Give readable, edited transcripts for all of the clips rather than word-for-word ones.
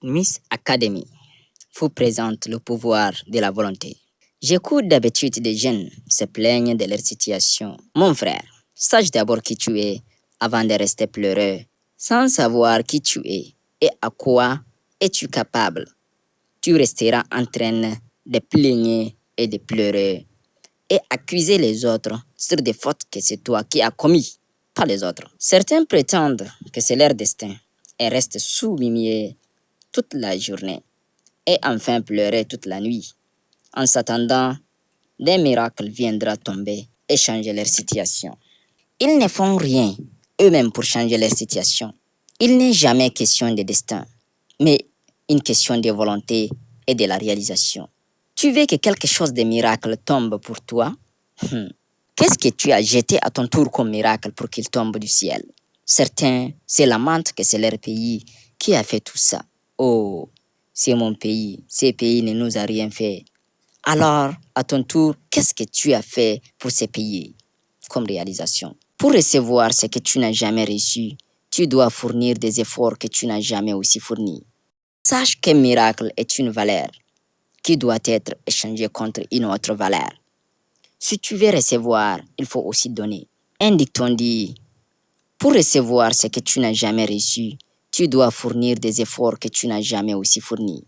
Miss Academy vous présente le pouvoir de la volonté. J'écoute d'habitude des jeunes se plaignent de leur situation. Mon frère, sache d'abord qui tu es avant de rester pleureux. Sans savoir qui tu es et à quoi es-tu capable, tu resteras en train de plaigner et de pleurer et accuser les autres sur des fautes que c'est toi qui as commis, pas les autres. Certains prétendent que c'est leur destin et restent sous-mimiers toute la journée et enfin pleurer toute la nuit. En s'attendant, des miracles viendront tomber et changer leur situation. Ils ne font rien eux-mêmes pour changer leur situation. Il n'est jamais question de destin, mais une question de volonté et de la réalisation. Tu veux que quelque chose de miracle tombe pour toi? Qu'est-ce que tu as jeté à ton tour comme miracle pour qu'il tombe du ciel? Certains se lamentent que c'est leur pays qui a fait tout ça. Oh, c'est mon pays, ce pays ne nous a rien fait. Alors, à ton tour, qu'est-ce que tu as fait pour ces pays comme réalisation? Pour recevoir ce que tu n'as jamais reçu, tu dois fournir des efforts que tu n'as jamais aussi fournis. Sache qu'un miracle est une valeur qui doit être échangée contre une autre valeur. Si tu veux recevoir, il faut aussi donner. Un dicton dit, pour recevoir ce que tu n'as jamais reçu, tu dois fournir des efforts que tu n'as jamais aussi fournis.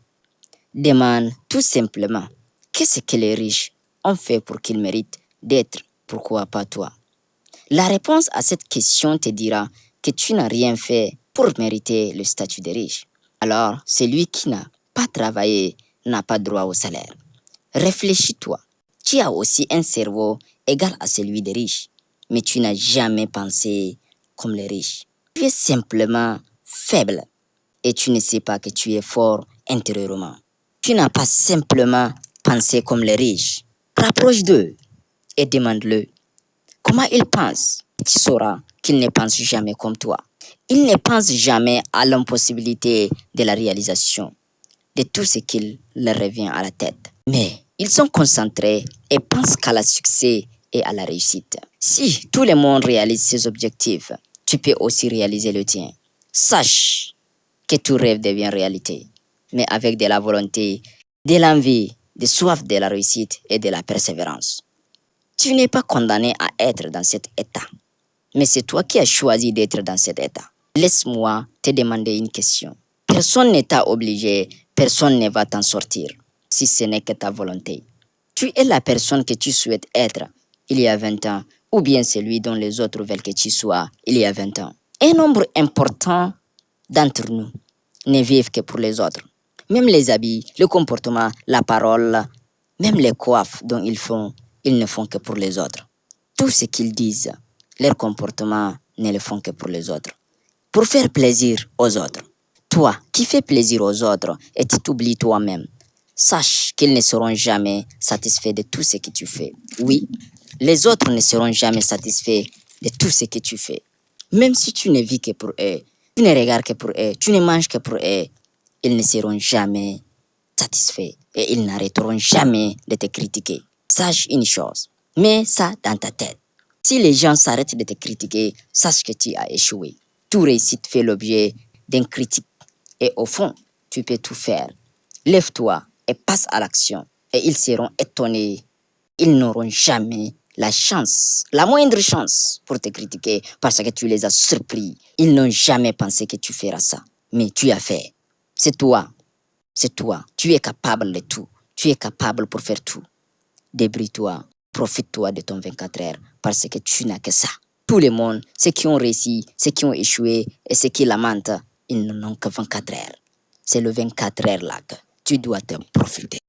Demande tout simplement, qu'est-ce que les riches ont fait pour qu'ils méritent d'être, pourquoi pas toi? La réponse à cette question te dira que tu n'as rien fait pour mériter le statut de riche. Alors, celui qui n'a pas travaillé n'a pas droit au salaire. Réfléchis-toi. Tu as aussi un cerveau égal à celui des riches, mais tu n'as jamais pensé comme les riches. Tu es simplement faible et tu ne sais pas que tu es fort intérieurement. Tu n'as pas simplement pensé comme les riches. Rapproche d'eux et demande-le comment ils pensent. Tu sauras qu'ils ne pensent jamais comme toi. Ils ne pensent jamais à l'impossibilité de la réalisation de tout ce qui leur revient à la tête. Mais ils sont concentrés et pensent qu'à la succès et à la réussite. Si tout le monde réalise ses objectifs, tu peux aussi réaliser le tien. Sache que tout rêve devient réalité, mais avec de la volonté, de l'envie, de soif de la réussite et de la persévérance. Tu n'es pas condamné à être dans cet état, mais c'est toi qui as choisi d'être dans cet état. Laisse-moi te demander une question. Personne n'est t'a obligé, personne ne va t'en sortir, si ce n'est que ta volonté. Tu es la personne que tu souhaites être il y a 20 ans, ou bien celui dont les autres veulent que tu sois il y a 20 ans. Un nombre important d'entre nous ne vivent que pour les autres. Même les habits, le comportement, la parole, même les coiffes dont ils ne font que pour les autres. Tout ce qu'ils disent, leur comportement ne le font que pour les autres. Pour faire plaisir aux autres. Toi qui fais plaisir aux autres et tu t'oublies toi-même, sache qu'ils ne seront jamais satisfaits de tout ce que tu fais. Oui, les autres ne seront jamais satisfaits de tout ce que tu fais. Même si tu ne vis que pour eux, tu ne regardes que pour eux, tu ne manges que pour eux, ils ne seront jamais satisfaits et ils n'arrêteront jamais de te critiquer. Sache une chose, mets ça dans ta tête. Si les gens s'arrêtent de te critiquer, sache que tu as échoué. Toute réussite fait l'objet d'une critique et au fond, tu peux tout faire. Lève-toi et passe à l'action et ils seront étonnés. Ils n'auront jamais la chance, la moindre chance pour te critiquer parce que tu les as surpris. Ils n'ont jamais pensé que tu feras ça, mais tu as fait. C'est toi, c'est toi. Tu es capable de tout. Tu es capable pour faire tout. Débrouille-toi, profite-toi de ton 24 heures parce que tu n'as que ça. Tout le monde, ceux qui ont réussi, ceux qui ont échoué et ceux qui lamentent, ils n'ont que 24 heures. C'est le 24 heures là que tu dois te profiter.